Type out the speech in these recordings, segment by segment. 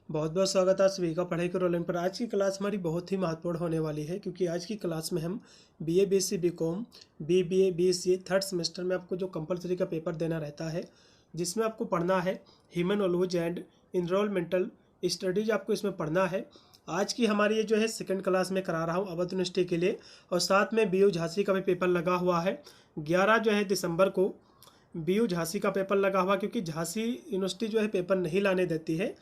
बहुत बहुत स्वागत है आप सभी का पढ़ाई के रोलिंग पर। आज की क्लास हमारी बहुत ही महत्वपूर्ण होने वाली है, क्योंकि आज की क्लास में हम BA BSc BCom BBA BCA third semester में आपको जो कंपलसरी का पेपर देना रहता है, जिसमें आपको पढ़ना है ह्यूमन ओलूज एंड इनरोलमेंटल स्टडीज, आपको इसमें पढ़ना है। आज की हमारी ये जो है सेकंड क्लास में करा रहा हूँ अवध यूनिवर्सिटी के लिए, और साथ में बीयू झांसी का भी पेपर लगा हुआ है। 11 जो है दिसंबर को बीयू झांसी का पेपर लगा हुआ, क्योंकि झांसी यूनिवर्सिटी जो है पेपर नहीं लाने देती है।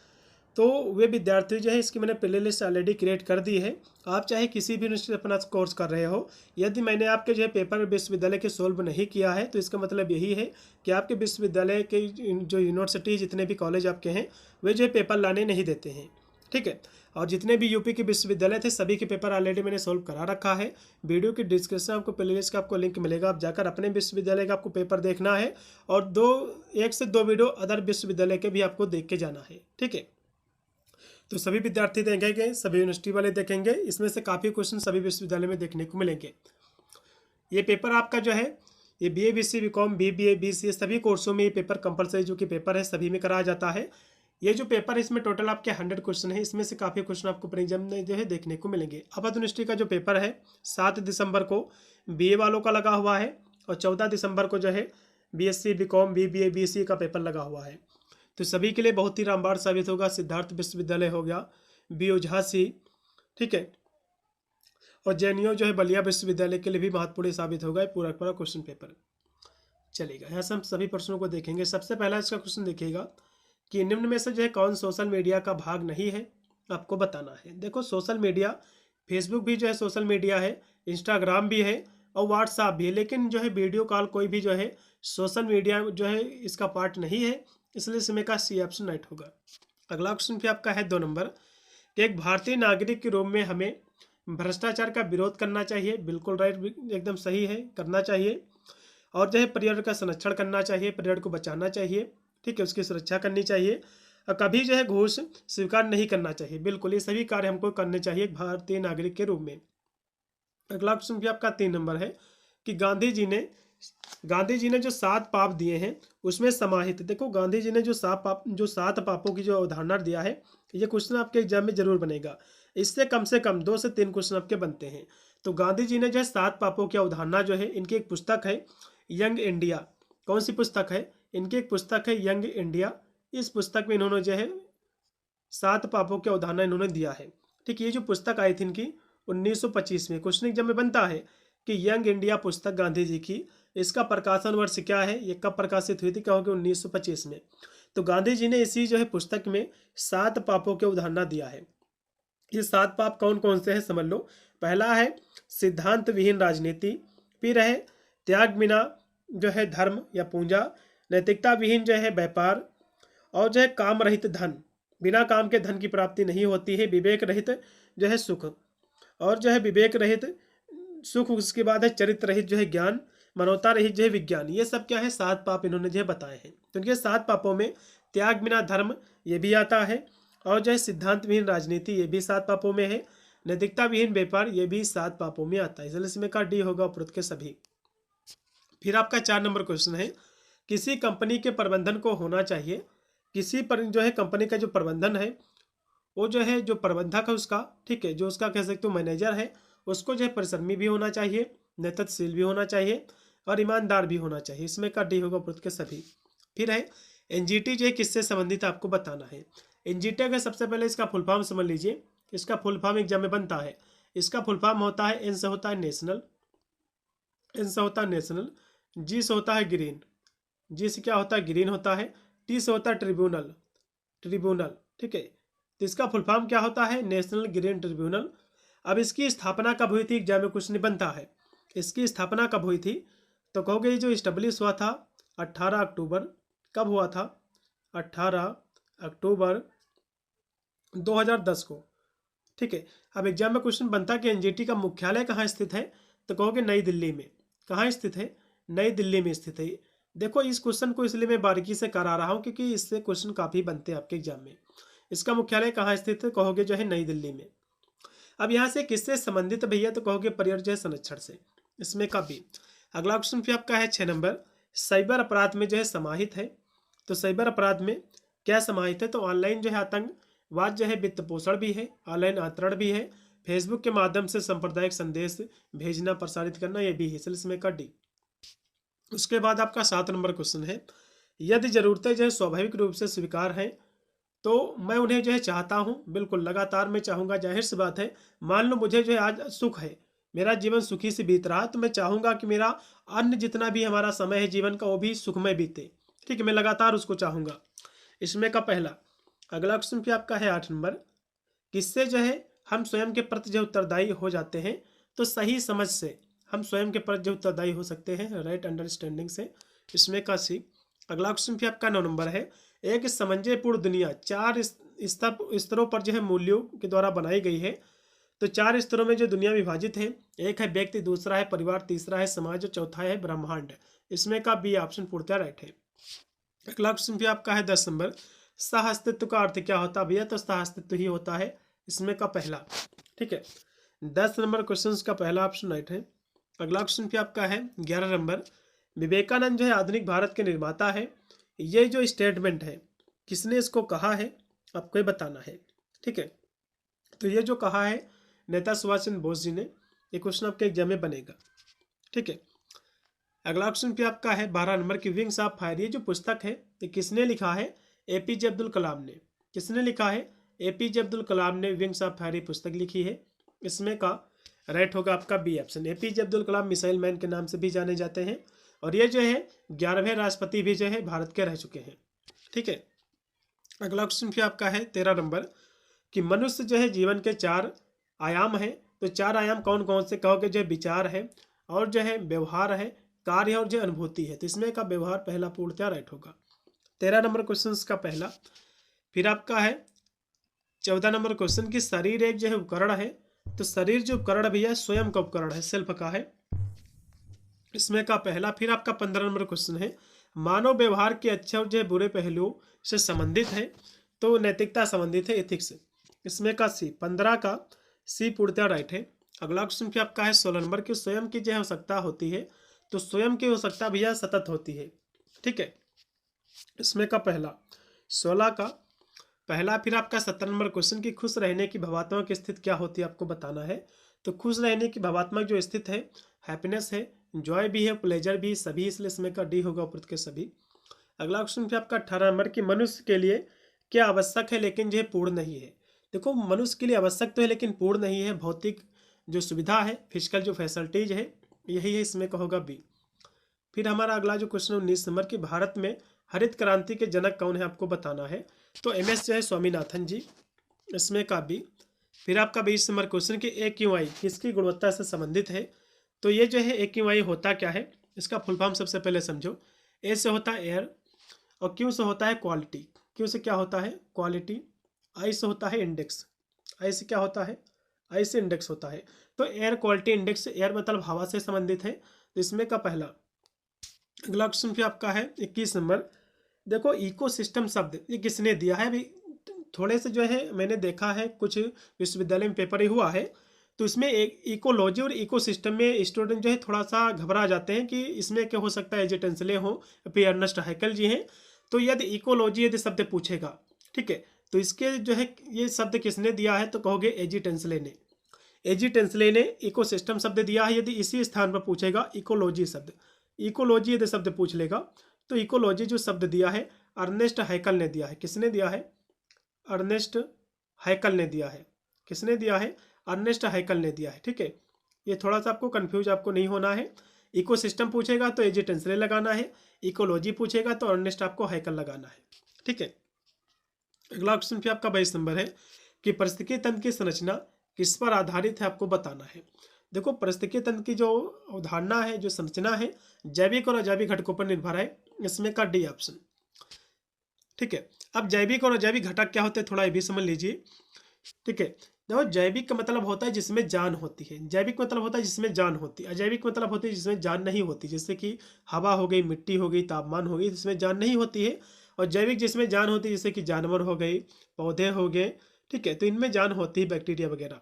तो वे विद्यार्थी जो है, इसकी मैंने प्ले लिस्ट ऑलरेडी क्रिएट कर दी है। आप चाहे किसी भी यूनिवर्सिटी अपना कोर्स कर रहे हो, यदि मैंने आपके जो है पेपर विश्वविद्यालय के सोल्व नहीं किया है, तो इसका मतलब यही है कि आपके विश्वविद्यालय के जो यूनिवर्सिटी जितने भी कॉलेज आपके हैं, वे जो है पेपर लाने नहीं देते हैं। ठीक है। और जितने भी यूपी के विश्वविद्यालय थे, सभी के पेपर ऑलरेडी मैंने सोल्व करा रखा है। वीडियो की डिस्क्रिप्शन आपको प्ले लिस्ट का आपको लिंक मिलेगा, आप जाकर अपने विश्वविद्यालय का आपको पेपर देखना है, और 1 से 2 वीडियो अदर विश्वविद्यालय के भी आपको देख के जाना है। ठीक है। तो सभी विद्यार्थी देखेंगे, सभी यूनिवर्सिटी वाले देखेंगे, इसमें से काफ़ी क्वेश्चन सभी विश्वविद्यालय में देखने को मिलेंगे। ये पेपर आपका जो है, ये BA BSc BCom BBA BCA सभी कोर्सों में ये पेपर कंपलसरी जो कि पेपर है सभी में कराया जाता है। ये जो पेपर है, इसमें टोटल आपके 100 क्वेश्चन है, इसमें से काफ़ी क्वेश्चन आपको प्रीलिम में जो है देखने को मिलेंगे। अवध यूनिवर्सिटी का जो पेपर है 7 दिसंबर को बीए वालों का लगा हुआ है, और 14 दिसंबर को जो है बीएससी बीकॉम बीबीए बीसीए का पेपर लगा हुआ है। तो सभी के लिए बहुत ही रामबाण साबित होगा। सिद्धार्थ विश्वविद्यालय हो गया, बीयू झांसी, ठीक है, और जेएनयू जो है बलिया विश्वविद्यालय के लिए भी महत्वपूर्ण साबित होगा पूरा पूरा क्वेश्चन पेपर। चलेगा, यहाँ से हम सभी प्रश्नों को देखेंगे। सबसे पहला इसका क्वेश्चन देखिएगा कि निम्न में से जो है कौन सोशल मीडिया का भाग नहीं है, आपको बताना है। देखो, सोशल मीडिया, फेसबुक भी जो है सोशल मीडिया है, इंस्टाग्राम भी है और व्हाट्सएप भी है, लेकिन जो है वीडियो कॉल कोई भी जो है सोशल मीडिया जो है इसका पार्ट नहीं है, इसलिए इसमें का सी ऑप्शन राइट होगा। अगला क्वेश्चन भी आपका है 2 नंबर कि एक भारतीय नागरिक के रूप में हमें भ्रष्टाचार का विरोध करना चाहिए। बिल्कुल राइट, एकदम सही है, करना चाहिए। और जो है पर्यावरण का संरक्षण करना चाहिए, पर्यावरण को बचाना चाहिए, ठीक है, उसकी सुरक्षा करनी चाहिए, और कभी जो है घूस स्वीकार नहीं करना चाहिए। बिल्कुल, ये सभी कार्य हमको करने चाहिए एक भारतीय नागरिक के रूप में। अगला क्वेश्चन भी आपका 3 नंबर है कि गांधी जी ने जो 7 पाप दिए हैं उसमें समाहित, देखो गांधी जी ने जो 7 पापों की जो अवधारणा दिया है, ये क्वेश्चन आपके एग्जाम में जरूर बनेगा। इससे कम से कम 2 से 3 क्वेश्चन आपके बनते हैं। तो गांधी जी ने जो है 7 पापों की अवधारणा जो है, इनकी एक पुस्तक है यंग इंडिया। कौन सी पुस्तक है? इनकी एक पुस्तक है यंग इंडिया। इस पुस्तक में इन्होंने जो है 7 पापों की अवधारणा इन्होंने दिया है। ठीक, ये जो पुस्तक आई थी इनकी 1925 में, क्वेश्चन एग्जाम में बनता है कि यंग इंडिया पुस्तक गांधी जी की, इसका प्रकाशन वर्ष क्या है, ये कब प्रकाशित हुई थी? कहोगे 1925 में। तो गांधी जी ने इसी जो है पुस्तक में 7 पापों की अवधारणा दिया है। ये 7 पाप कौन कौन से हैं समझ लो। पहला है सिद्धांत विहीन राजनीति, फिर है त्याग बिना जो है धर्म या पूंजा, नैतिकता विहीन जो है व्यापार, और जो है काम रहित धन, बिना काम के धन की प्राप्ति नहीं होती है, विवेक रहित जो है सुख, और जो है विवेक रहित सुख, उसके बाद है चरित्र रहित जो है ज्ञान, मानवता रहित जो है विज्ञान। ये सब क्या है? 7 पाप इन्होंने जो है बताए हैं। तो इनके 7 पापों में त्याग बिना धर्म ये भी आता है, और जो है सिद्धांत विहीन राजनीति ये भी 7 पापों में है, नैतिकता विहीन व्यापार ये भी 7 पापों में आता है। इसलिए इसमें का डी होगा उपरोक्त के सभी। फिर आपका 4 नंबर क्वेश्चन है, किसी कंपनी के प्रबंधन को होना चाहिए, किसी पर जो है कंपनी का जो प्रबंधन है, वो जो है जो प्रबंधक है उसका, ठीक है, जो उसका कह सकते हो मैनेजर है, उसको जो है परिश्रमी भी होना चाहिए, नेतृत्वशील भी होना चाहिए, और ईमानदार भी होना चाहिए। इसमें का डी होगा उपरोक्त के सभी। फिर है एनजीटी जो है किससे संबंधित आपको बताना है। एनजीटी का सबसे पहले इसका फुल फॉर्म समझ लीजिए। इसका फुल फॉर्म एग्जाम में बनता है। इसका फुल फॉर्म होता है, एन से होता है नेशनल, एन से होता है नेशनल, जी से होता है ग्रीन, जी से क्या होता है? ग्रीन होता है, टी से होता है ट्रिब्यूनल, ट्रिब्यूनल, ठीक है। तो इसका फुल फॉर्म क्या होता है? National green tribunal. अब इसकी स्थापना कब हुई थी? एग्जाम में क्वेश्चन बनता है, इसकी स्थापना कब हुई थी? तो कहोगे ये जो इस्टेब्लिश हुआ था 18 अक्टूबर, कब हुआ था? 18 अक्टूबर 2010 को, ठीक है। अब एग्जाम में क्वेश्चन बनता है कि एनजीटी का मुख्यालय कहाँ स्थित है? तो कहोगे नई दिल्ली में। कहाँ स्थित है? नई दिल्ली में स्थित है। देखो, इस क्वेश्चन को इसलिए मैं बारीकी से करा रहा हूँ क्योंकि इससे क्वेश्चन काफ़ी बनते हैं आपके एग्जाम में। इसका मुख्यालय कहाँ स्थित है? कहोगे जो है नई दिल्ली में। अब यहाँ से किससे संबंधित भैया? तो कहोगे पर्यावरण संरक्षण से। इसमें का भी। अगला क्वेश्चन फिर आपका है 6 नंबर, साइबर अपराध में जो है समाहित है। तो साइबर अपराध में क्या समाहित है? तो ऑनलाइन जो है आतंक वाद जो है वित्त पोषण भी है, ऑनलाइन आचरण भी है, फेसबुक के माध्यम से सांप्रदायिक संदेश भेजना प्रसारित करना, ये भी है, इसमें का डी। उसके बाद आपका 7 नंबर क्वेश्चन है, यदि जरूरतें जो है स्वाभाविक रूप से स्वीकार हैं तो मैं उन्हें जो है चाहता हूँ, बिल्कुल लगातार मैं चाहूँगा। जाहिर सी बात है, मान लो मुझे जो है आज सुख है, मेरा जीवन सुखी से बीत रहा है, तो मैं चाहूँगा कि मेरा अन्य जितना भी हमारा समय है जीवन का वो भी सुखमय बीते। ठीक है, मैं लगातार उसको चाहूँगा। इसमें का पहला। अगला क्वेश्चन भी आपका है 8 नंबर, किससे जो है हम स्वयं के प्रति जो उत्तरदायी हो जाते हैं, तो सही समझ से हम स्वयं के प्रति जो उत्तरदायी हो सकते हैं, राइट अंडरस्टैंडिंग से। इसमें का सी। अगला क्वेश्चन भी आपका 9 नंबर है, एक समंजयपूर्ण दुनिया 4 स्तरों पर जो है मूल्यों के द्वारा बनाई गई है। तो 4 स्तरों में जो दुनिया विभाजित है, एक है व्यक्ति, दूसरा है परिवार, तीसरा है समाज और चौथा है ब्रह्मांड। इसमें का बी ऑप्शन पूर्णतः राइट है। अगला क्वेश्चन भी आपका है 10 नंबर, सह अस्तित्व का अर्थ क्या होता है भैया, तो सह अस्तित्व ही होता है। इसमें का पहला। ठीक है, 10 नंबर क्वेश्चन का पहला ऑप्शन राइट है। अगला क्वेश्चन भी आपका है 11 नंबर, विवेकानंद जो है आधुनिक भारत के निर्माता है, ये जो स्टेटमेंट है किसने इसको कहा है, आपको ये बताना है। ठीक है, तो ये जो कहा है नेता सुभाष चंद्र बोस जी ने। ये क्वेश्चन आपके एग्जाम में बनेगा। ठीक है, अगला क्वेश्चन भी आपका है 12 नंबर की विंग्स ऑफ फायर, ये जो पुस्तक है ये किसने लिखा है, एपीजे अब्दुल कलाम ने। किसने लिखा है, एपीजे अब्दुल कलाम ने विंग्स ऑफ फायर पुस्तक लिखी है। इसमें का राइट होगा आपका B option. APJ Abdul Kalam missile man के नाम से भी जाने जाते हैं, और ये जो है 11वें राष्ट्रपति भी जो है भारत के रह चुके हैं। ठीक है, अगला क्वेश्चन भी आपका है 13 नंबर कि मनुष्य जो है जीवन के 4 आयाम है, तो 4 आयाम कौन कौन से, कहोगे जो विचार है, और जो है व्यवहार है, कार्य है, और जो अनुभूति है। तो इसमें का व्यवहार पहला पूर्णतः राइट होगा। 13 नंबर क्वेश्चन का पहला। फिर आपका है 14 नंबर क्वेश्चन की शरीर एक जो है उपकरण है, तो शरीर जो उपकरण भी है स्वयं का उपकरण है, सेल्फ का है। इसमें का पहला। फिर आपका 15 नंबर क्वेश्चन है, मानव व्यवहार के अच्छे और जो है बुरे पहलुओं से संबंधित है, तो नैतिकता संबंधित है, एथिक्स। इसमें का सी, 15 का सी पूर्णतः राइट है। अगला क्वेश्चन फिर आपका है 16 नंबर की स्वयं की जो है आवश्यकता होती है, तो स्वयं की आवश्यकता भैया सतत होती है। ठीक है, इसमें का पहला 16 का पहला। फिर आपका 17 नंबर क्वेश्चन की खुश रहने की भावात्मक स्थिति क्या होती है, आपको बताना है। तो खुश रहने की भावात्मक जो स्थिति है, हैप्पीनेस है, जॉय भी है, प्लेजर भी, सभी, इसलिए इसमें का डी होगा उपरोक्त के सभी। अगला क्वेश्चन फिर आपका 18 नंबर की मनुष्य के लिए क्या आवश्यक है लेकिन जो है पूर्ण नहीं है। देखो, मनुष्य के लिए आवश्यक तो है लेकिन पूर्ण नहीं है, भौतिक जो सुविधा है, फिजिकल जो फैसिलिटीज है, यही है, इसमें का होगा बी। फिर हमारा अगला जो क्वेश्चन 19 नंबर की भारत में हरित क्रांति के जनक कौन है, आपको बताना है। तो एमएस जो है स्वामीनाथन जी, इसमें का बी। फिर आपका 20 नंबर क्वेश्चन की AQI किसकी गुणवत्ता से संबंधित है, तो ये जो है AQI होता क्या है, इसका फुल फॉर्म सबसे पहले समझो। ए से होता है एयर, और क्यू से होता है क्वालिटी। क्यू से क्या होता है, क्वालिटी। आई से होता है इंडेक्स। आई से क्या होता है, आई से इंडेक्स होता है। तो एयर क्वालिटी इंडेक्स, एयर मतलब हवा से संबंधित है, तो इसमें का पहला। अगला क्वेश्चन फिर आपका है 21 नंबर। देखो, इकोसिस्टम शब्द ये किसने दिया है। अभी थोड़े से जो है मैंने देखा है, कुछ विश्वविद्यालय में पेपर ही हुआ है, तो इसमें एक इकोलॉजी और इकोसिस्टम में स्टूडेंट जो है थोड़ा सा घबरा जाते हैं कि इसमें क्या हो सकता है, एजे टेंसले हो, फिर अर्नेस्ट हैकेल जी हैं। तो यदि इकोलॉजी यदि शब्द पूछेगा, ठीक है, तो इसके जो है ये शब्द किसने दिया है, तो कहोगे एजी टेंसले ने। एजी टेंसले ने इकोसिस्टम शब्द दिया है। यदि इसी स्थान पर पूछेगा इकोलॉजी शब्द, इकोलॉजी यदि शब्द पूछ लेगा, तो इकोलॉजी जो शब्द दिया है अर्नेस्ट हैकल ने दिया है। किसने दिया है, अर्नेस्ट हैकल ने दिया है। किसने दिया है, अर्नेस्ट हैकल ने दिया है। ठीक है, ये थोड़ा सा आपको कंफ्यूज आपको नहीं होना है। इकोसिस्टम पूछेगा तो एजी टेंसले लगाना है, इकोलॉजी पूछेगा तो अर्नेस्ट आपको हैकल लगाना है। ठीक है, अगला क्वेश्चन फिर आपका 22 नंबर है कि पारिस्थितिकी तंत्र की संरचना किस पर आधारित है, आपको बताना है। देखो, पारिस्थितिकी तंत्र की जो अवधारणा है, जो संरचना है, जैविक और अजैविक घटकों पर निर्भर है। इसमें का डी ऑप्शन। ठीक है, अब जैविक और अजैविक घटक क्या होते हैं, थोड़ा ये भी समझ लीजिए। ठीक है, देखो, जैविक का मतलब होता है जिसमें जान होती है, जैविक मतलब होता है जिसमें जान होती है, अजैविक मतलब होती है जिसमें जान नहीं होती, जैसे कि हवा हो गई, मिट्टी हो गई, तापमान हो गई, जिसमें जान नहीं होती है। और जैविक जिसमें जान होती है, जैसे कि जानवर हो गए, पौधे हो गए। ठीक है, तो इनमें जान होती है, बैक्टीरिया वगैरह।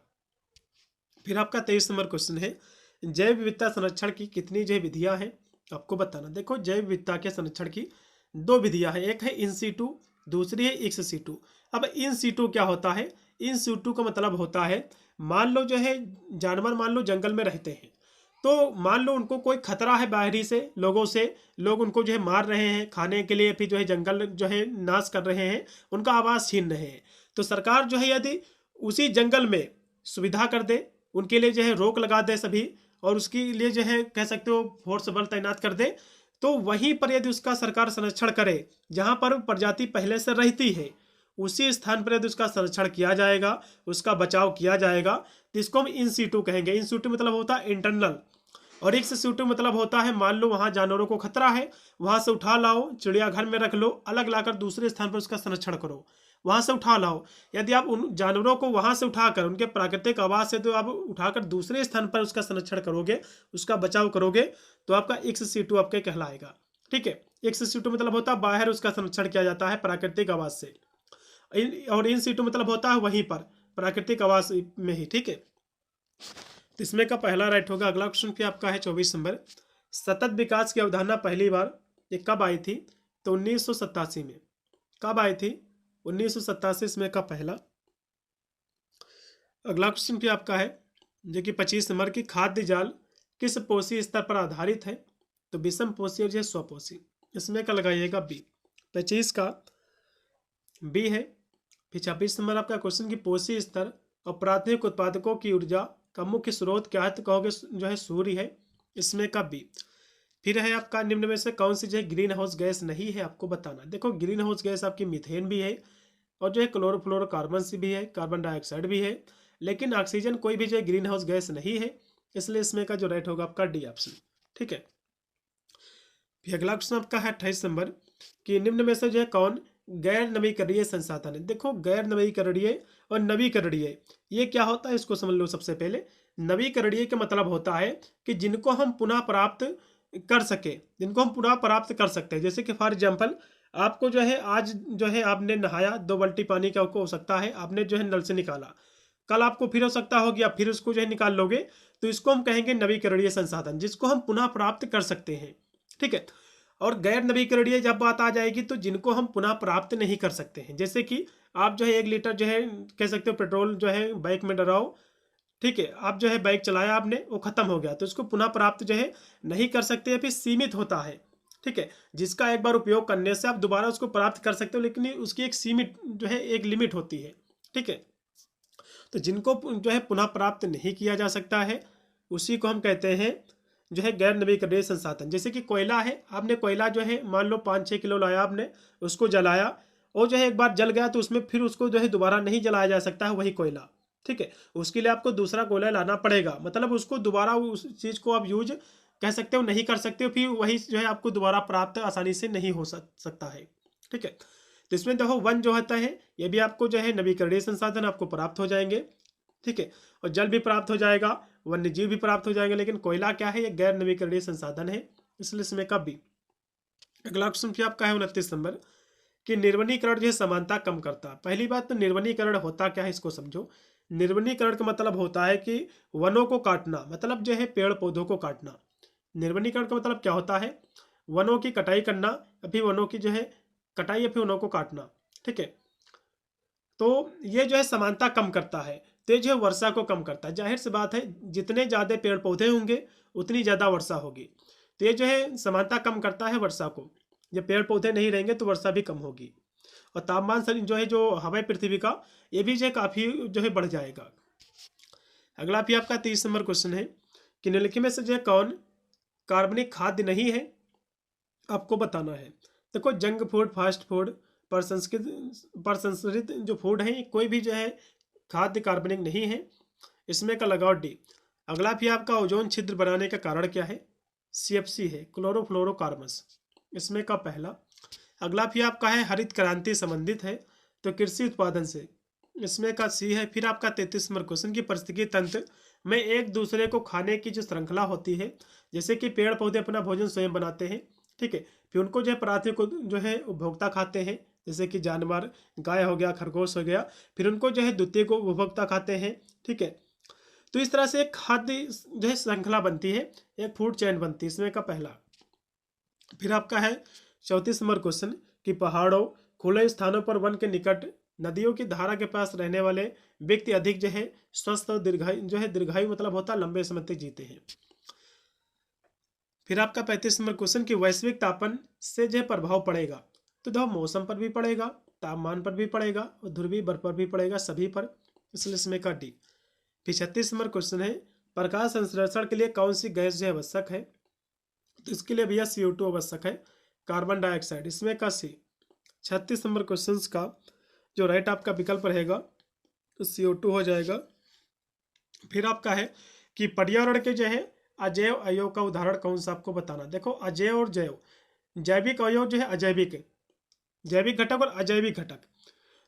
फिर आपका 23 नंबर क्वेश्चन है, जैव विविधता संरक्षण की कितनी जो विधियां हैं, आपको बताना। देखो, जैव विविधता के संरक्षण की 2 विधियां हैं, एक है इन सीटू, दूसरी है एक्स सीटू। अब इन सीटू क्या होता है? इन सीटू का मतलब होता है, मान लो जो है जानवर मान लो जंगल में रहते हैं, तो मान लो उनको कोई खतरा है बाहरी से, लोगों से, लोग उनको जो है मार रहे हैं खाने के लिए, फिर जो है जंगल जो है नाश कर रहे हैं, उनका आवास छीन रहे हैं। तो सरकार जो है यदि उसी जंगल में सुविधा कर दे, उनके लिए जो है रोक लगा दे सभी, और उसके लिए जो है कह सकते हो फोर्स बल तैनात कर दे, तो वहीं पर यदि उसका सरकार संरक्षण करे जहां पर प्रजाति पहले से रहती है, उसी स्थान पर यदि उसका संरक्षण किया जाएगा, उसका बचाव किया जाएगा, तो इसको हम इन सीटू कहेंगे। इन सीटू मतलब होता है इंटरनल, और एक सीटू मतलब होता है मान लो वहां जानवरों को खतरा है, वहां से उठा लाओ, चिड़ियाघर में रख लो, अलग लाकर दूसरे स्थान पर उसका संरक्षण करो, वहां से उठा लाओ। यदि आप उन जानवरों को वहां से उठाकर उनके प्राकृतिक आवास से तो आप उठाकर दूसरे स्थान पर उसका संरक्षण करोगे, उसका बचाव करोगे, तो आपका एक्स सीटू आपके कहलाएगा। ठीक है, एक्स सीटू मतलब होता है बाहर उसका संरक्षण किया जाता है प्राकृतिक आवास से, और इन सीटू मतलब होता है वहीं पर प्राकृतिक आवास में ही। ठीक है, तो इसमें का पहला राइट होगा। अगला क्वेश्चन पे आपका है 24 नंबर। सतत विकास की अवधारणा पहली बार ये कब आई थी? तो 1987 में। कब आई थी? 1987 इसमें का पहला। अगला क्वेश्चन पे आपका है जो कि 25 नंबर की, खाद्य जाल किस पोषी स्तर पर आधारित है? तो विषम पोषी और जो स्वपोषी। इसमें का लगाइएगा बी। 25 का बी है। फिर 26 नंबर आपका क्वेश्चन की पोषी स्तर और प्राथमिक उत्पादकों की ऊर्जा का मुख्य स्रोत क्या है? तो कहोगे जो है सूर्य है। इसमें का बी। फिर है आपका निम्न में से कौन सी जो है ग्रीन हाउस गैस नहीं है? आपको बताना। देखो ग्रीन हाउस गैस आपकी मीथेन भी है, और जो है क्लोरोफ्लोरोकार्बन भी है, कार्बन डाइऑक्साइड भी है, लेकिन ऑक्सीजन कोई भी जो है ग्रीन हाउस गैस नहीं है, इसलिए इसमें का जो राइट होगा आपका डी ऑप्शन। ठीक है, फिर अगला क्वेश्चन आपका है 28 नंबर कि निम्न में से जो है कौन गैर नवीकरणीय संसाधन है? देखो गैर नवीकरणीय और नवीकरणीय ये क्या होता है इसको समझ लो। सबसे पहले नवीकरणीय का मतलब होता है कि जिनको हम पुनः प्राप्त कर सके, जिनको हम पुनः प्राप्त कर सकते हैं। जैसे कि फॉर एग्जाम्पल आपको जो है आज जो है आपने नहाया, 2 बाल्टी पानी का आपको हो सकता है, आपने जो है नल से निकाला, कल आपको फिर हो सकता होगी आप फिर उसको जो है निकाल लोगे, तो इसको हम कहेंगे नवीकरणीय संसाधन, जिसको हम पुनः प्राप्त कर सकते हैं। ठीक है, और गैर नवीकरणीय जब बात आ जाएगी तो जिनको हम पुनः प्राप्त नहीं कर सकते हैं। जैसे कि आप जो है 1 लीटर जो है कह सकते हो पेट्रोल जो है बाइक में डराओ, ठीक है, आप जो है बाइक चलाया आपने, वो खत्म हो गया, तो इसको पुनः प्राप्त जो है नहीं कर सकते, या फिर सीमित होता है। ठीक है, जिसका एक बार उपयोग करने से आप दोबारा उसको प्राप्त कर सकते हो, लेकिन उसकी एक सीमित जो है एक लिमिट होती है। ठीक है, तो जिनको जो है पुनः प्राप्त नहीं किया जा सकता है उसी को हम कहते हैं जो है गैर नवीकरणीय संसाधन। जैसे कि कोयला है, आपने कोयला जो है मान लो 5-6 किलो लाया आपने, उसको जलाया, और जो है एक बार जल गया तो उसमें फिर उसको जो है दोबारा नहीं जलाया जा सकता है वही कोयला। ठीक है, उसके लिए आपको दूसरा कोयला लाना पड़ेगा, मतलब उसको दोबारा उस चीज़ को आप यूज कह सकते हो नहीं कर सकते हो, फिर वही जो है आपको दोबारा प्राप्त आसानी से नहीं हो सकता है। ठीक है, तो इसमें देखो वन जो होता है ये भी आपको जो है नवीकरणीय संसाधन आपको प्राप्त हो जाएंगे। ठीक है, और जल भी प्राप्त हो जाएगा, वन्य जीव भी प्राप्त हो जाएंगे, लेकिन कोयला क्या है? ये गैर नवीकरणीय संसाधन है, इसलिए इसमें का बी। अगला क्वेश्चन फिर आपका है 29 नंबर कि निर्वनीकरण जो है समानता कम करता है। पहली बात तो निर्वनीकरण होता क्या है इसको समझो। निर्वनीकरण का मतलब होता है कि वनों को काटना, मतलब जो है पेड़ पौधों को काटना। निर्वनीकरण का मतलब क्या होता है? वनों की कटाई करना, या फिर वनों की जो है कटाई, या फिर वनों को काटना। ठीक है, तो ये जो है समानता कम करता है, तो ये जो है वर्षा को कम करता है। जाहिर सी बात है जितने ज़्यादा पेड़ पौधे होंगे उतनी ज़्यादा वर्षा होगी, तो ये जो है समानता कम करता है वर्षा को। जब पेड़ पौधे नहीं रहेंगे तो वर्षा भी कम होगी, और तापमान जो है जो हवा पृथ्वी का ये भी जो है काफ़ी जो है बढ़ जाएगा। अगला भी आपका 30 नंबर क्वेश्चन है कि निम्नलिखित में से जो है कौन कार्बनिक खाद्य नहीं है? आपको बताना है। देखो जंक फूड, फास्ट फूड, प्रसंस्कृत जो फूड है कोई भी जो है खाद्य कार्बनिक नहीं है, इसमें का लगाओ डी। अगला भी आपका ओजोन छिद्र बनाने का कारण क्या है? CFC है, क्लोरोफ्लोरोकार्बन्स, इसमें का पहला। अगला भी आपका है हरित क्रांति संबंधित है तो कृषि उत्पादन से, इसमें का सी है। फिर आपका 33 नंबर क्वेश्चन की पारिस्थितिकी तंत्र में एक दूसरे को खाने की जो श्रृंखला होती है, जैसे कि पेड़ पौधे अपना भोजन स्वयं बनाते हैं। ठीक है, फिर उनको जो है प्राथमिक जो है उपभोक्ता खाते हैं, जैसे कि जानवर गाय हो गया, खरगोश हो गया, फिर उनको जो है द्वितीय को उपभोक्ता खाते हैं। ठीक है, तो इस तरह से एक खाद्य जो है श्रृंखला बनती है, एक फूड चेन बनती है, इसमें का पहला। फिर आपका है 34 नंबर क्वेश्चन कि पहाड़ों खुले स्थानों पर वन के निकट नदियों की धारा के पास रहने वाले व्यक्ति अधिक जो है स्वस्थ और दीर्घायु मतलब होता है लंबे समय तक जीते हैं। फिर आपका 35 नंबर क्वेश्चन कि वैश्विक तापन से जो है प्रभाव पड़ेगा, तो देखो मौसम पर भी पड़ेगा, तापमान पर भी पड़ेगा और ध्रुवीय बर्फ पर भी पड़ेगा, सभी पर, इसलिए इसमें का डी। फिर 36 नंबर क्वेश्चन है प्रकाश संश्लेषण के लिए कौन सी गैस जो है आवश्यक है, तो इसके लिए भैया CO2 आवश्यक है, कार्बन डाइऑक्साइड, इसमें का सी। 36 नंबर क्वेश्चन का जो राइट आपका विकल्प रहेगा तो CO2 हो जाएगा। फिर आपका है कि पर्यावरण के जो है अजैव अवयव का उदाहरण कौन सा आपको बताना। देखो अजैव और जैव, जैविक अवयव जो है अजैविक, जैविक घटक और अजैविक घटक,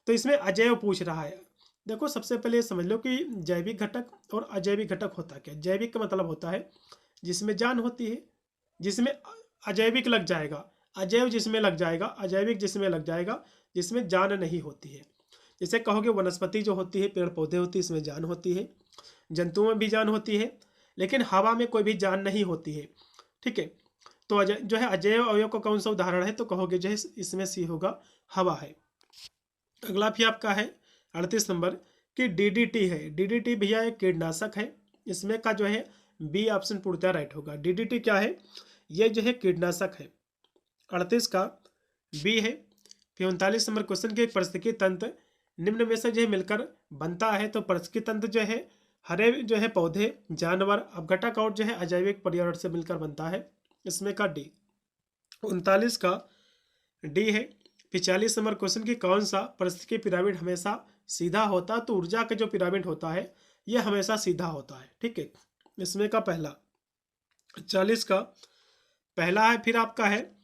तो इसमें अजैव पूछ रहा है। देखो सबसे पहले समझ लो कि जैविक घटक और अजैविक घटक होता क्या। जैविक का मतलब होता है जिसमें जान होती है, जिसमें अजैविक लग जाएगा, अजैव जिसमें लग जाएगा, अजैविक जिसमें लग जाएगा जिसमें जान नहीं होती है। जैसे कहोगे वनस्पति जो होती है, पेड़ पौधे होती है, इसमें जान होती है, जंतुओं में भी जान होती है, लेकिन हवा में कोई भी जान नहीं होती है। ठीक है, तो जो है अजैव अवयव का कौन सा उदाहरण है, तो कहोगे जो है इसमें सी होगा, हवा है। अगला भी आपका है 38 नंबर कि DDT है। DDT भैया एक कीटनाशक है, इसमें का जो है बी ऑप्शन पूर्णतः राइट होगा। DDT क्या है, ये जो है कीटनाशक है, 38 का बी है। फिर 39 नंबर क्वेश्चन के पारिस्थितिकी तंत्र निम्न में से जो है मिलकर बनता है, तो पारिस्थितिकी तंत्र जो है हरे जो है पौधे, जानवर, अपघटक और जो है अजैविक पर्यावरण से मिलकर बनता है, इसमें का डी। 39 का डी है। फिर 40 नंबर क्वेश्चन की कौन सा पारिस्थितिकी पिरामिड हमेशा सीधा होता, तो ऊर्जा का जो पिरामिड होता है यह हमेशा सीधा होता है। ठीक है, इसमें का पहला 40 का पहला है। फिर आपका है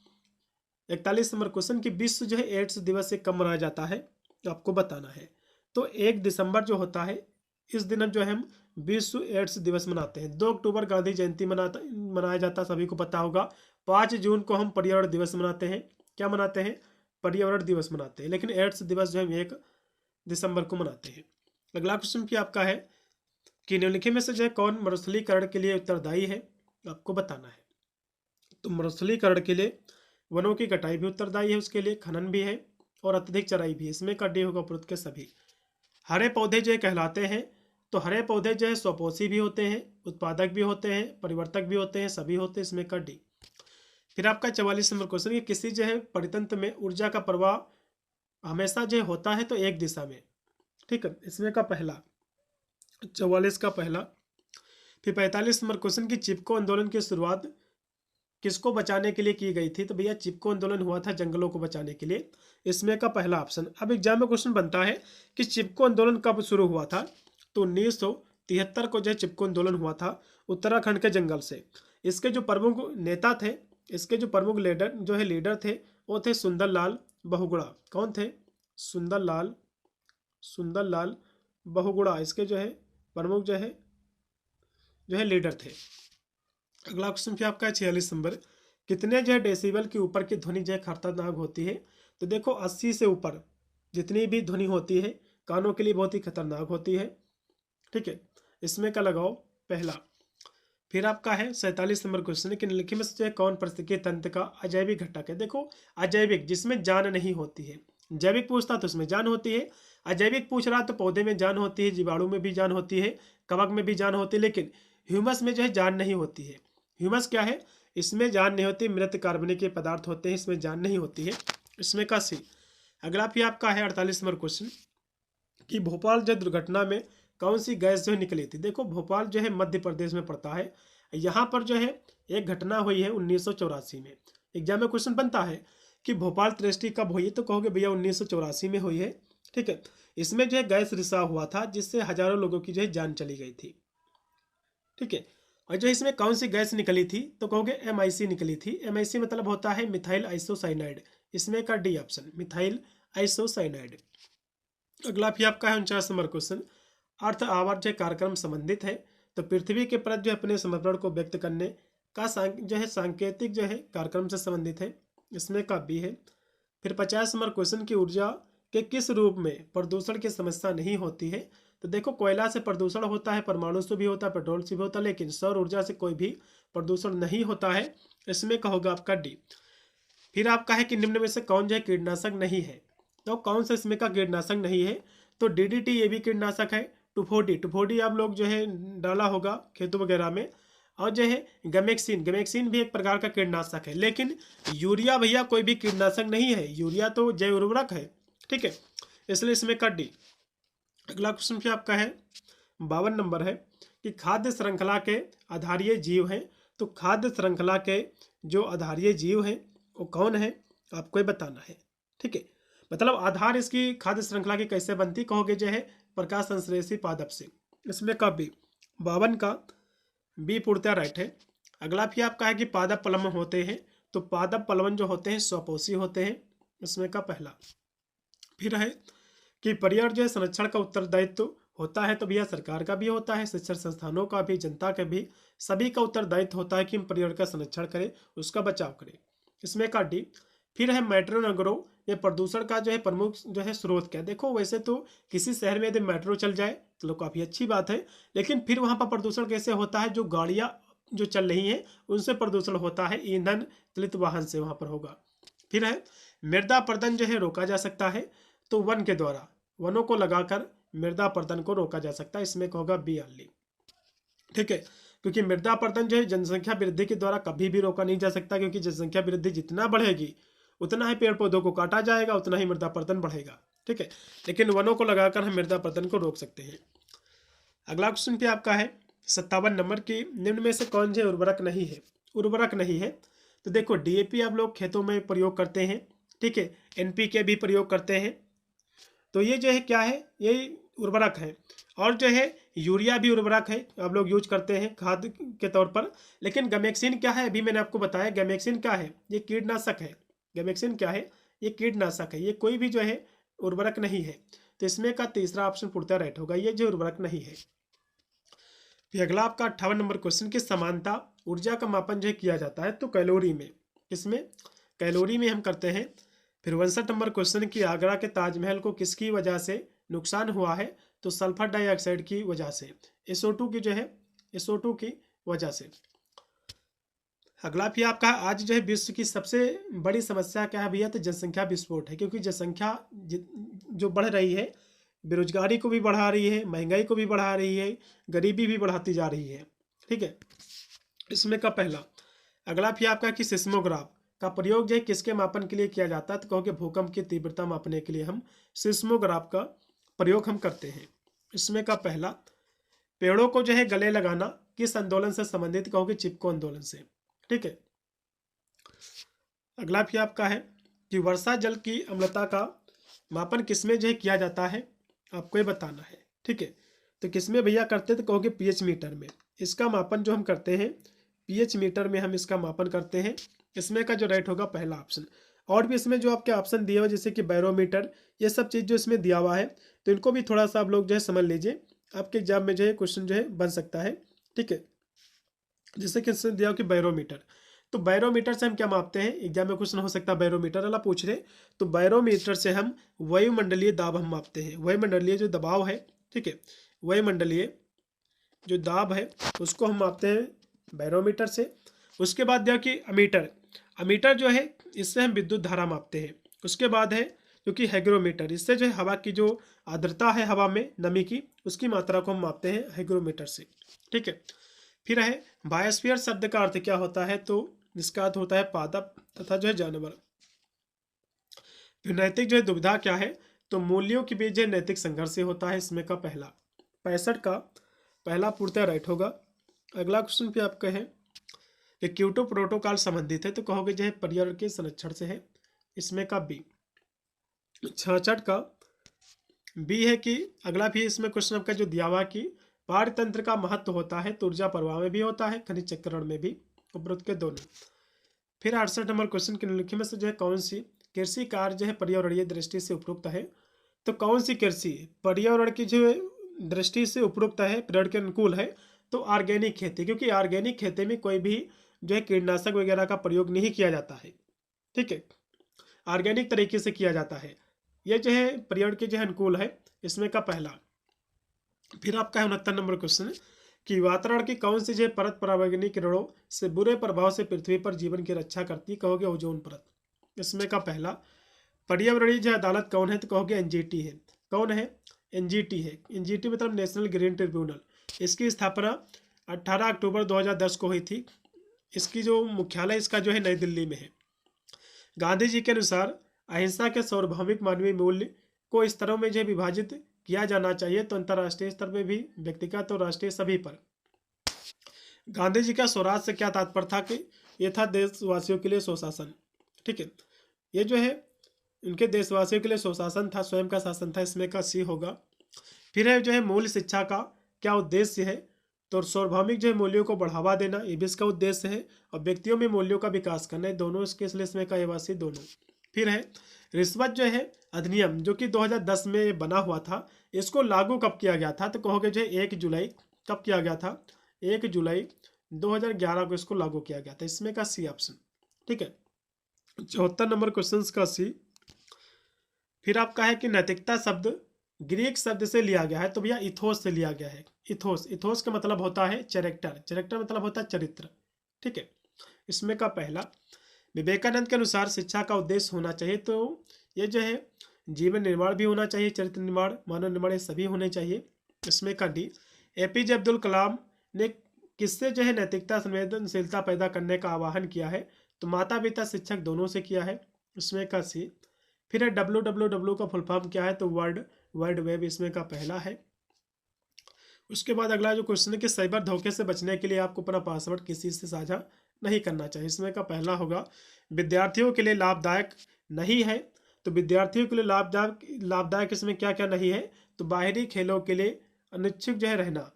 41 नंबर क्वेश्चन की विश्व जो है एड्स दिवस से कब मनाया जाता है, तो आपको बताना है। तो 1 दिसंबर जो होता है इस दिन जो है हम विश्व एड्स दिवस मनाते हैं। 2 अक्टूबर गांधी जयंती मनाया जाता है, सभी को पता होगा। 5 जून को हम पर्यावरण दिवस मनाते हैं। क्या मनाते हैं, पर्यावरण दिवस मनाते हैं, लेकिन एड्स दिवस जो है 1 दिसंबर को मनाते हैं। अगला क्वेश्चन की आपका है कि निम्नलिखित में से जो है कौन मरुस्थलीकरण के लिए उत्तरदायी है, आपको बताना है। तो मरुस्थलीकरण के लिए वनों की कटाई भी उत्तरदायी है, उसके लिए खनन भी है और अत्यधिक चराई भी है, इसमें का डी होगा उपरोक्त के सभी। हरे पौधे जो कहलाते हैं, तो हरे पौधे जो है स्वपोषी भी होते हैं, उत्पादक भी होते हैं, परिवर्तक भी होते हैं, सभी होते हैं, इसमें का डी। फिर आपका 44 नंबर क्वेश्चन कि किसी जो है परितंत्र में ऊर्जा का प्रवाह हमेशा जो होता है तो एक दिशा में। ठीक है, इसमें का पहला 44 का पहला। फिर 45 नंबर क्वेश्चन की चिपको आंदोलन की शुरुआत किसको बचाने के लिए की गई थी, तो भैया चिपको आंदोलन हुआ था जंगलों को बचाने के लिए, इसमें का पहला ऑप्शन। अब एग्जाम में क्वेश्चन बनता है कि चिपको आंदोलन कब शुरू हुआ था, तो 1973 को जो चिपको आंदोलन हुआ था उत्तराखंड के जंगल से। इसके जो प्रमुख नेता थे, इसके जो प्रमुख लीडर थे वो थे सुंदरलाल बहुगुणा। कौन थे, सुंदरलाल बहुगुणा, इसके जो है प्रमुख जो है लीडर थे। अगला क्वेश्चन क्या आपका है 46 नंबर, कितने जो है डेसिबल के ऊपर की ध्वनि जो है खतरनाक होती है, तो देखो 80 से ऊपर जितनी भी ध्वनि होती है कानों के लिए बहुत ही खतरनाक होती है। ठीक है, इसमें का लगाओ पहला। फिर आपका है 47 नंबर क्वेश्चन कि निम्नलिखित में से कौन पारिस्थितिकी तंत्र का अजैविक घटक है। देखो अजैविक जिसमें जान नहीं होती है, जैविक पूछता तो उसमें जान होती है, अजैविक पूछ रहा तो पौधे में जान होती है, जीवाणु में भी जान होती है, कवक में भी जान होती है, लेकिन ह्यूमस में जो है जान नहीं होती है। ह्यूमस क्या है, इसमें जान नहीं होती, मृत कार्बनिक पदार्थ होते हैं, इसमें जान नहीं होती है, इसमें का सी। अगला भी आपका है 48 नंबर क्वेश्चन कि भोपाल जो दुर्घटना में कौन सी गैस जो है निकली थी। देखो भोपाल जो है मध्य प्रदेश में पड़ता है, यहाँ पर जो है एक घटना हुई है 1984 में। एग्जाम में क्वेश्चन बनता है कि भोपाल ट्रेस्टी कब हुई है, तो कहोगे भैया 1984 में हुई है। ठीक है, इसमें जो है गैस रिसाव हुआ था जिससे हजारों लोगों की जो है जान चली गई थी। ठीक है, और जो इसमें कौन सी गैस निकली थी, तो कहोगे MIC निकली थी। MIC मतलब होता है मिथाइल आइसोसाइनाइड, इसमें का डी ऑप्शन, मिथाइल आइसोसाइनाइड। अगला भी आपका है 49 नंबर क्वेश्चन, अर्थ आवर्त कार्यक्रम संबंधित है, तो पृथ्वी के प्रति जो अपने समर्पण को व्यक्त करने का जो है सांकेतिक जो है कार्यक्रम से संबंधित है, इसमें का बी है। फिर 50 नंबर क्वेश्चन की ऊर्जा के किस रूप में प्रदूषण की समस्या नहीं होती है, तो देखो कोयला से प्रदूषण होता है, परमाणु से भी होता है, पेट्रोल से भी होता है, लेकिन सौर ऊर्जा से कोई भी प्रदूषण नहीं होता है, इसमें का होगा आपका डी। फिर आपका है कि निम्न में से कौन जो है कीटनाशक नहीं है, तो कौन सा इसमें का कीटनाशक नहीं है? तो डीडीटी ये भी कीटनाशक है। टुफोडी आप लोग जो है डाला होगा खेतों वगैरह में। और जो है गमेक्सिन भी एक प्रकार का कीटनाशक है। लेकिन यूरिया भैया कोई भी कीटनाशक नहीं है, यूरिया तो जैव उर्वरक है, ठीक है, इसलिए इसमें का डी। अगला क्वेश्चन फिर आपका है 52 नंबर है कि खाद्य श्रृंखला के आधारीय जीव हैं। तो खाद्य श्रृंखला के जो आधारीय जीव हैं वो कौन है, आपको ये बताना है, ठीक है। मतलब आधार इसकी खाद्य श्रृंखला की कैसे बनती, कहोगे जो है प्रकाश संश्लेषी पादप से। इसमें का बी, 52 का बी पूर्णतः राइट है। अगला फिर आपका है कि पादप पलवन होते हैं। तो पादप पलवन जो होते हैं स्वपोषी होते हैं, इसमें का पहला। फिर है कि पर्यावरण जो है संरक्षण का उत्तरदायित्व होता है, तो भैया सरकार का भी होता है, शिक्षण संस्थानों का भी, जनता का भी, सभी का उत्तरदायित्व होता है कि हम पर्यावरण का संरक्षण करें, उसका बचाव करें। इसमें का डी। फिर है मेट्रो नगरों ये प्रदूषण का जो है प्रमुख जो है स्रोत क्या। देखो वैसे तो किसी शहर में यदि मेट्रो चल जाए तो काफ़ी अच्छी बात है, लेकिन फिर वहाँ पर प्रदूषण कैसे होता है, जो गाड़ियाँ जो चल रही हैं उनसे प्रदूषण होता है, ईंधन चलित वाहन से वहाँ पर होगा। फिर है मृदा अपरदन जो है रोका जा सकता है, तो वन के द्वारा, वनों को लगाकर मृदा अपरदन को रोका जा सकता है। इसमें होगा बी ऑनली, ठीक है, क्योंकि मृदा अपरदन जो है जनसंख्या वृद्धि के द्वारा कभी भी रोका नहीं जा सकता, क्योंकि जनसंख्या वृद्धि जितना बढ़ेगी उतना ही पेड़ पौधों को काटा जाएगा, उतना ही मृदा अपरदन बढ़ेगा, ठीक है। लेकिन वनों को लगाकर हम मृदा अपरदन को रोक सकते हैं। अगला क्वेश्चन पे आपका है 57 नंबर की, निम्न में से कौन से उर्वरक नहीं है। उर्वरक नहीं है तो देखो डीएपी आप लोग खेतों में प्रयोग करते हैं, ठीक है, एनपीके भी प्रयोग करते हैं, तो ये जो है क्या है, ये उर्वरक है। और जो है यूरिया भी उर्वरक है, आप लोग यूज करते हैं खाद के तौर पर। लेकिन गैमेक्सिन क्या है, अभी मैंने आपको बताया गैमेक्सिन क्या है, ये कीटनाशक है। गैमेक्सिन क्या है, ये कीटनाशक है, ये कोई भी जो है उर्वरक नहीं है। तो इसमें का तीसरा ऑप्शन पूर्णतः राइट होगा, ये जो उर्वरक नहीं है। फिर अगला आपका 58 नंबर क्वेश्चन की समानता ऊर्जा का मापन जो है किया जाता है, तो कैलोरी में, किसमें, कैलोरी में हम करते हैं। फिर 62 नंबर क्वेश्चन की आगरा के ताजमहल को किसकी वजह से नुकसान हुआ है, तो सल्फर डाइऑक्साइड की वजह से, SO2 की जो है, SO2 की वजह से। अगला भी आपका आज जो है विश्व की सबसे बड़ी समस्या क्या है भैया, तो जनसंख्या विस्फोट है। क्योंकि जनसंख्या जो बढ़ रही है, बेरोजगारी को भी बढ़ा रही है, महंगाई को भी बढ़ा रही है, गरीबी भी बढ़ाती जा रही है, ठीक है। इसमें का पहला। अगला भी आपका कि सिस्मोग्राफ का प्रयोग जो है किसके मापन के लिए किया जाता है, तो कहोगे भूकंप की तीव्रता मापने के लिए हम सिस्मोग्राफ का प्रयोग हम करते हैं। इसमें का पहला। पेड़ों को जो है गले लगाना किस आंदोलन से संबंधित, कहोगे चिपको आंदोलन से, ठीक है। अगला भी आपका है कि वर्षा जल की अम्लता का मापन किसमें जो है किया जाता है, आपको ये बताना है, ठीक है। तो किसमें भैया करते हैं, तो कहोगे पीएच मीटर में। इसका मापन जो हम करते हैं पीएच मीटर में हम इसका मापन करते हैं। इसमें का जो राइट होगा पहला ऑप्शन। और भी इसमें जो आपके ऑप्शन दिए हुए जैसे कि बैरोमीटर, ये सब चीज़ जो इसमें दिया हुआ है, तो इनको भी थोड़ा सा आप लोग जो है समझ लीजिए, आपके एग्जाम में जो है क्वेश्चन जो है बन सकता है, ठीक है। जैसे कि इसमें दिया कि बैरोमीटर, तो बैरोमीटर से हम क्या मापते हैं, एग्जाम में क्वेश्चन हो सकता है बैरोमीटर वाला पूछ रहे, तो बैरोमीटर से हम वायुमंडलीय दाब हम मापते हैं। वायुमंडलीय जो दबाव है, ठीक है, वायुमंडलीय जो दाब है उसको हम मापते हैं बैरोमीटर से। उसके बाद दिया कि अमीटर, अमीटर जो है इससे हम विद्युत धारा मापते हैं। उसके बाद है जो कि हैग्रोमीटर, इससे जो है हवा की जो आर्द्रता है हवा में नमी की, उसकी मात्रा को हम मापते हैं हैग्रोमीटर से, ठीक है। फिर है बायोस्फीयर शब्द का अर्थ क्या होता है, तो इसका अर्थ होता है पादप तथा जो है जानवर। फिर नैतिक जो है दुविधा क्या है, तो मूल्यों के बीच जो नैतिक संघर्ष से होता है। इसमें का पहला 65 का पहला पूर्णतः राइट होगा। अगला क्वेश्चन पे आपका है कि क्योटो प्रोटोकॉल संबंधित है, तो कहोगे जो है पर्यावरण के संरक्षण से है। इसमें का बी। 66 का बी है कि अगला भी इसमें क्वेश्चन आपका जो दिया हुआ कि पारतंत्र का महत्व होता है, तो ऊर्जा प्रवाह में भी होता है, खनिज चक्रण में भी, उपरोक्त के दोनों। फिर 68 नंबर क्वेश्चन के निम्नलिखित में से जो है कौन सी कृषि कार्य जो है पर्यावरणीय दृष्टि से उपयुक्त है, तो कौन सी कृषि पर्यावरण की जो दृष्टि से उपयुक्त है, पर्यावरण के अनुकूल है, तो ऑर्गेनिक खेती। क्योंकि ऑर्गेनिक खेती में कोई भी जो है कीटनाशक वगैरह का प्रयोग नहीं किया जाता है, ठीक है, ऑर्गेनिक तरीके से किया जाता है, यह जो है पर्यावरण के जो है अनुकूल है। इसमें का पहला। फिर आपका 69 नंबर क्वेश्चन कि वातावरण की कौन सी जो है परत पराबैंगनी किरणों से बुरे प्रभाव से पृथ्वी पर जीवन की रक्षा करती, कहोगे ओजोन परत। इसमें का पहला। पर्यावरणीय जो अदालत कौन है, तो कहोगे एनजीटी है। कौन है? एनजीटी है। एनजीटी मतलब नेशनल ग्रीन ट्रिब्यूनल। इसकी स्थापना 18 अक्टूबर 2010 को हुई थी। इसकी जो मुख्यालय इसका जो है नई दिल्ली में है। गांधी जी के अनुसार अहिंसा के सार्वभौमिक मानवीय मूल्य को स्तरों में जो विभाजित किया जाना चाहिए, तो अंतर्राष्ट्रीय स्तर में भी, व्यक्तिगत और राष्ट्रीय सभी पर। गांधी जी का स्वराज से क्या तात्पर्य था कि ये था देशवासियों के लिए स्वशासन। ठीक है, ये जो है उनके देशवासियों के लिए स्वशासन था, स्वयं का शासन था। इसमें का सी होगा। फिर है जो है मूल्य शिक्षा का क्या उद्देश्य है, तो सार्वभौमिक जो है मूल्यों को बढ़ावा देना, ये भी इसका उद्देश्य है। और व्यक्तियों में मूल्यों का विकास करना, है दोनों इसके, इसलिए इसमें का एवासी दोनों। फिर है रिश्वत जो है अधिनियम, जो कि 2010 में बना हुआ था, इसको लागू कब किया गया था, तो कहोगे जो है 1 जुलाई। कब किया गया था? 1 जुलाई 2011 को इसको लागू किया गया था। इसमें का सी ऑप्शन। ठीक है, 74 नंबर क्वेश्चन का सी। फिर आपका है कि नैतिकता शब्द ग्रीक शब्द से लिया गया है, तो भैया इथोस से लिया गया है। इथोस, इथोस का मतलब होता है चैरेक्टर, चैरेक्टर मतलब होता है चरित्र। ठीक है, इसमें का पहला, विवेकानंद के अनुसार शिक्षा का उद्देश्य होना चाहिए, तो ये जो है जीवन निर्माण भी होना चाहिए, चरित्र निर्माण, मानव निर्माण, ये सभी होने चाहिए। इसमें का डी, एपीजे अब्दुल कलाम ने किससे जो है नैतिकता संवेदनशीलता पैदा करने का आह्वान किया है, तो माता पिता शिक्षक दोनों से किया है। इसमें का सी। फिर है WWW का फुल फॉर्म क्या है, तो वर्ल्ड वाइड वेब, इसमें का पहला है। उसके बाद अगला जो क्वेश्चन है कि साइबर धोखे से बचने के लिए आपको अपना पासवर्ड किसी से साझा नहीं करना चाहिए। इसमें का पहला होगा विद्यार्थियों के लिए लाभदायक नहीं है, तो विद्यार्थियों के लिए लाभदायक इसमें क्या क्या नहीं है, तो बाहरी खेलों के लिए अनिच्छुक जो है रहना।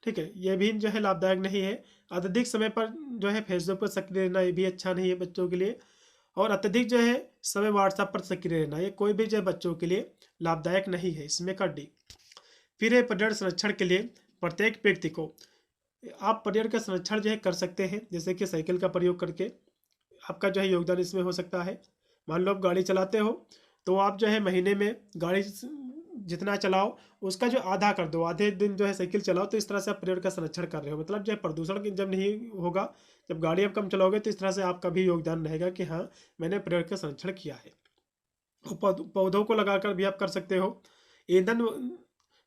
ठीक है, ये भी जो है लाभदायक नहीं है। अत्यधिक समय पर जो है फेसबुक पर सक्रिय रहना, ये भी अच्छा नहीं है बच्चों के लिए। और अत्यधिक जो है समय व्हाट्सएप पर सक्रिय रहना, ये कोई भी जो है बच्चों के लिए लाभदायक नहीं है। इसमें का डी। फिर है पर्यावरण संरक्षण के लिए प्रत्येक व्यक्ति को, आप पर्यावरण का संरक्षण जो है कर सकते हैं, जैसे कि साइकिल का प्रयोग करके आपका जो है योगदान इसमें हो सकता है। मान लो आप गाड़ी चलाते हो, तो आप जो है महीने में गाड़ी जितना चलाओ उसका जो आधा कर दो, आधे दिन जो है साइकिल चलाओ, तो इस तरह से आप पर्यावरण का संरक्षण कर रहे हो। मतलब जो है प्रदूषण जब नहीं होगा, जब गाड़ी आप कम चलाओगे, तो इस तरह से आपका भी योगदान रहेगा कि हाँ मैंने पर्यावरण का संरक्षण किया है। पौधों को लगाकर भी आप कर सकते हो। ईंधन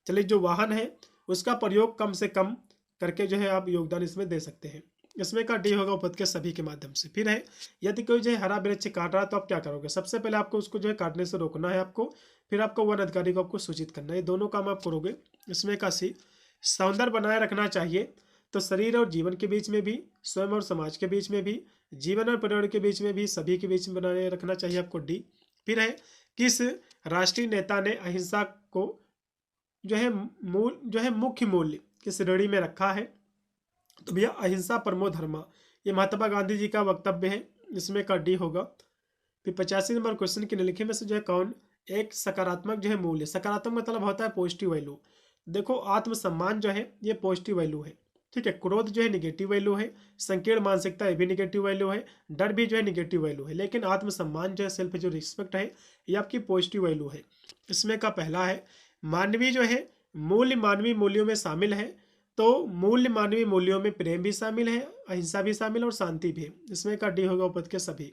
चलित जो वाहन है उसका प्रयोग कम से कम करके जो है आप योगदान इसमें दे सकते हैं। इसमें का डी होगा उपद के सभी के माध्यम से। फिर है यदि कोई जो है हरा वृक्ष काट रहा है, तो आप क्या करोगे? सबसे पहले आपको उसको जो है काटने से रोकना है आपको, फिर आपको वन अधिकारी को आपको सूचित करना है। ये दोनों काम आप करोगे। इसमें का सी, सौंदर्य बनाए रखना चाहिए, तो शरीर और जीवन के बीच में भी, स्वयं और समाज के बीच में भी, जीवन और पर्यावरण के बीच में भी, सभी के बीच में बनाए रखना चाहिए आपको, डी। फिर है किस राष्ट्रीय नेता ने अहिंसा को जो है मुख्य मूल्य की श्रेणी में रखा है, तो भैया अहिंसा परमो धर्मा, ये महात्मा गांधी जी का वक्तव्य है। इसमें का डी होगा। फिर 85 नंबर क्वेश्चन के निम्नलिखित में से जो है कौन एक सकारात्मक जो है मूल्य, सकारात्मक मतलब होता है पॉजिटिव वैल्यू। देखो आत्मसम्मान जो है ये पॉजिटिव वैल्यू है। ठीक है, क्रोध जो है निगेटिव वैल्यू है, संकीर्ण मानसिकता ये भी निगेटिव वैल्यू है, डर भी जो है निगेटिव वैल्यू है, लेकिन आत्मसम्मान जो है सेल्फ जो रिस्पेक्ट है ये आपकी पॉजिटिव वैल्यू है। इसमें का पहला है मानवीय जो है मूल्य मानवीय मूल्यों में शामिल है, तो मूल्य मानवीय मूल्यों में प्रेम भी शामिल है, अहिंसा भी शामिल है और शांति भी। इसमें का डी होगा उपद के सभी।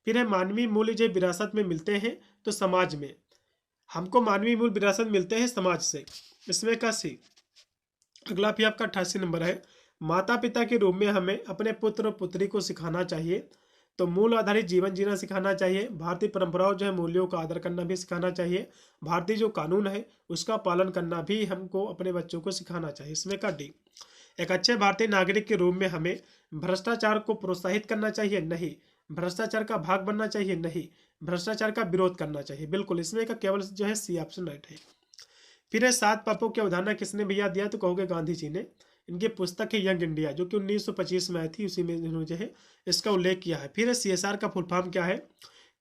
फिर है मानवीय मूल्य जो विरासत में मिलते हैं, तो समाज में, हमको मानवीय मूल्य विरासत मिलते हैं समाज से। इसमें का सी। अगला भी आपका 88 नंबर है माता पिता के रूप में हमें अपने पुत्र और पुत्री को सिखाना चाहिए, तो मूल आधारित जीवन जीना सिखाना चाहिए, भारतीय परंपराओं जो है मूल्यों का आदर करना भी सिखाना चाहिए, भारतीय जो कानून है उसका पालन करना भी हमको अपने बच्चों को सिखाना चाहिए। इसमें का डी। एक अच्छे भारतीय नागरिक के रूप में हमें भ्रष्टाचार को प्रोत्साहित करना चाहिए, नहीं, भ्रष्टाचार का भाग बनना चाहिए, नहीं, भ्रष्टाचार का विरोध करना चाहिए, बिल्कुल। इसमें का केवल जो है सी ऑप्शन राइट है। फिर है 7 पापों की अवधारणा किसने भैया दिया, तो कहोगे गांधी जी ने। इनकी पुस्तक है यंग इंडिया, जो कि 1925 में आई थी, उसी में इन्होंने जो है इसका उल्लेख किया है। फिर है CSR का फुल फॉर्म क्या है,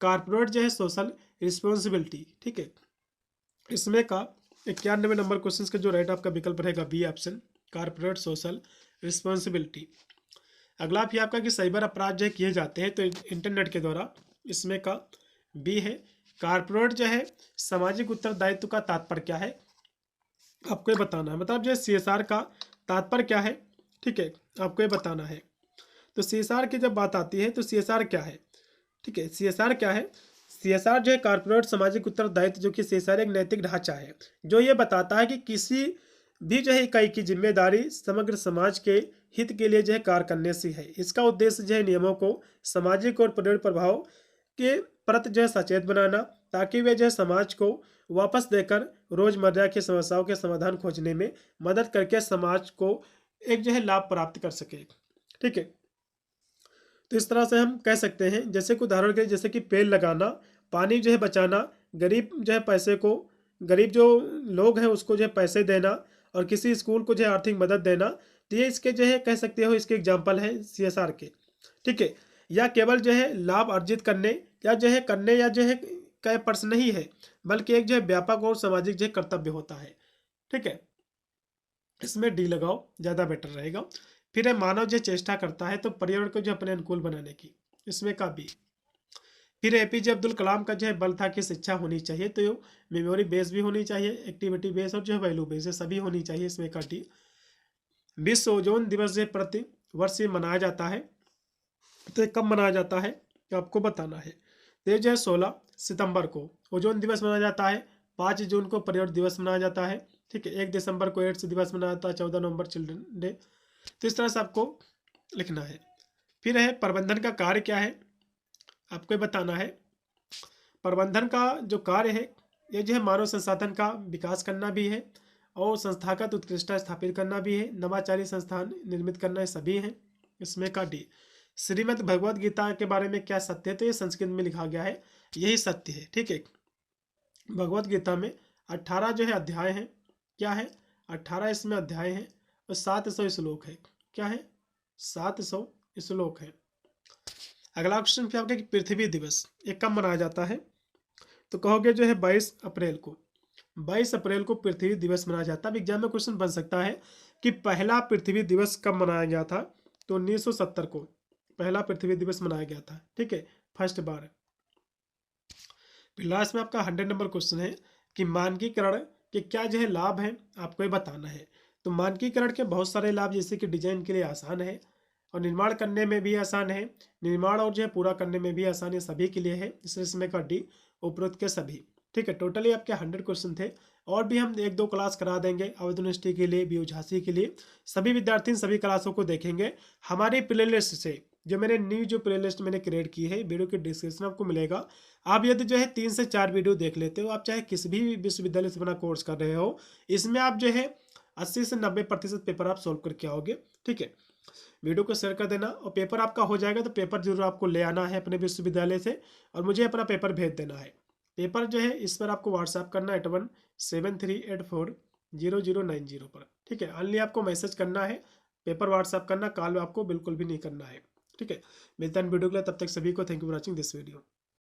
कारपोरेट जो है सोशल रिस्पॉन्सिबिलिटी। ठीक है, इसमें का 91 नंबर क्वेश्चन का जो राइट आपका विकल्प रहेगा B option, corporate social responsibility. अगला भी आपका कि साइबर अपराध जो है किए जाते हैं तो इंटरनेट के द्वारा, इसमें का बी है कारपोरेट जो है सामाजिक उत्तरदायित्व का तात्पर्य क्या है, आपको ये बताना है। मतलब जो है CSR का तात्पर्य क्या है, ठीक है, आपको ये बताना है। तो CSR की जब बात आती है तो CSR क्या है, ठीक है, CSR क्या है, CSR जो है कॉर्पोरेट सामाजिक उत्तरदायित्व, जो कि CSR एक नैतिक ढांचा है जो ये बताता है कि किसी भी जो है इकाई की जिम्मेदारी समग्र समाज के हित के लिए जो है कार्य करने से है। इसका उद्देश्य जो है नियमों को सामाजिक और पर्यावरण प्रभाव के प्रति जो है सचेत बनाना, ताकि वे जो है समाज को वापस देकर रोजमर्रा की समस्याओं के समाधान खोजने में मदद करके समाज को एक जो है लाभ प्राप्त कर सके। ठीक है, तो इस तरह से हम कह सकते हैं, जैसे कि उदाहरण के लिए जैसे कि पेड़ लगाना, पानी जो है बचाना, गरीब जो है पैसे को, गरीब जो लोग हैं उसको जो है पैसे देना, और किसी स्कूल को जो है आर्थिक मदद देना, तो ये इसके जो है कह सकते हो इसके एग्जाम्पल है CSR के। ठीक है, या केवल जो है लाभ अर्जित करने या जो है करने या जो है का प्रश्न नहीं है, बल्कि एक जो है व्यापक और सामाजिक जो है कर्तव्य होता है। ठीक है, इसमें डी लगाओ, ज़्यादा बेटर रहेगा। फिर है मानव जो चेष्टा करता है तो पर्यावरण को जो अपने अनुकूल बनाने की, इसमें का बी। फिर APJ अब्दुल कलाम का जो है बल था कि शिक्षा होनी चाहिए, तो मेमोरी बेस भी होनी चाहिए, एक्टिविटी बेस और जो है वैल्यू बेस, सभी होनी चाहिए, इसमें का डी। विश्व ओजोन दिवस जो प्रति वर्ष ये मनाया जाता है, तो ये कब मनाया जाता है तो आपको बताना है। तो ये जो है 16 सितंबर को ओजोन दिवस मनाया जाता है, 5 जून को पर्यावरण दिवस मनाया जाता है। ठीक है, 1 दिसंबर को एड्स दिवस मनाया जाता है, 14 नवंबर चिल्ड्रन डे। तो इस तरह से आपको लिखना है। फिर है प्रबंधन का कार्य क्या है, आपको बताना है। प्रबंधन का जो कार्य है ये जो है मानव संसाधन का विकास करना भी है, और संस्थागत उत्कृष्टता स्थापित करना भी है, नवाचारी संस्थान निर्मित करना, है सभी हैं, इसमें का डी। श्रीमद् भगवद गीता के बारे में क्या सत्य है, तो ये संस्कृत में लिखा गया है, यही सत्य है। ठीक है, भगवद गीता में 18 जो है अध्याय हैं, क्या है 18 इसमें अध्याय हैं, और 700 श्लोक है, क्या है 700 श्लोक है। अगला क्वेश्चन क्या होगा कि पृथ्वी दिवस ये कब मनाया जाता है, तो कहोगे जो है 22 अप्रैल को। 22 अप्रैल को पृथ्वी दिवस मनाया जाता है। एग्जाम में क्वेश्चन बन सकता है कि पहला पृथ्वी दिवस कब मनाया गया था, तो 1970 को पहला पृथ्वी दिवस मनाया गया था। ठीक है, फर्स्ट बार। लास्ट में आपका 100 नंबर क्वेश्चन है कि मानकीकरण के क्या जो है लाभ हैं, आपको ये बताना है। तो मानकीकरण के बहुत सारे लाभ, जैसे कि डिजाइन के लिए आसान है, और निर्माण करने में भी आसान है, निर्माण और जो है पूरा करने में भी आसान है, सभी के लिए है, इसमें का डी उपरोक्त के सभी। ठीक है, टोटली आपके 100 क्वेश्चन थे, और भी हम 1-2 क्लास करा देंगे आवेदन यूनिवर्सिटी के लिए, BU झांसी के लिए। सभी विद्यार्थी सभी क्लासों को देखेंगे हमारी प्लेलिस्ट से, जो मैंने न्यू जो प्लेलिस्ट मैंने क्रिएट की है, वीडियो के डिस्क्रिप्शन आपको मिलेगा। आप यदि जो है 3 से 4 वीडियो देख लेते हो, आप चाहे किसी भी विश्वविद्यालय से अपना कोर्स कर रहे हो, इसमें आप जो है 80 से 90% पेपर आप सोल्व करके आओगे। ठीक है, वीडियो को शेयर कर देना, और पेपर आपका हो जाएगा तो पेपर जरूर आपको ले आना है अपने विश्वविद्यालय से, और मुझे अपना पेपर भेज देना है। पेपर जो है इस पर आपको व्हाट्सएप करना है 8173840090 पर। ठीक है, ऑनली आपको मैसेज करना है, पेपर व्हाट्सएप करना, कॉल आपको बिल्कुल भी नहीं करना है। ठीक है, मिलता है वीडियो के लिए, तब तक सभी को thank you for watching this video.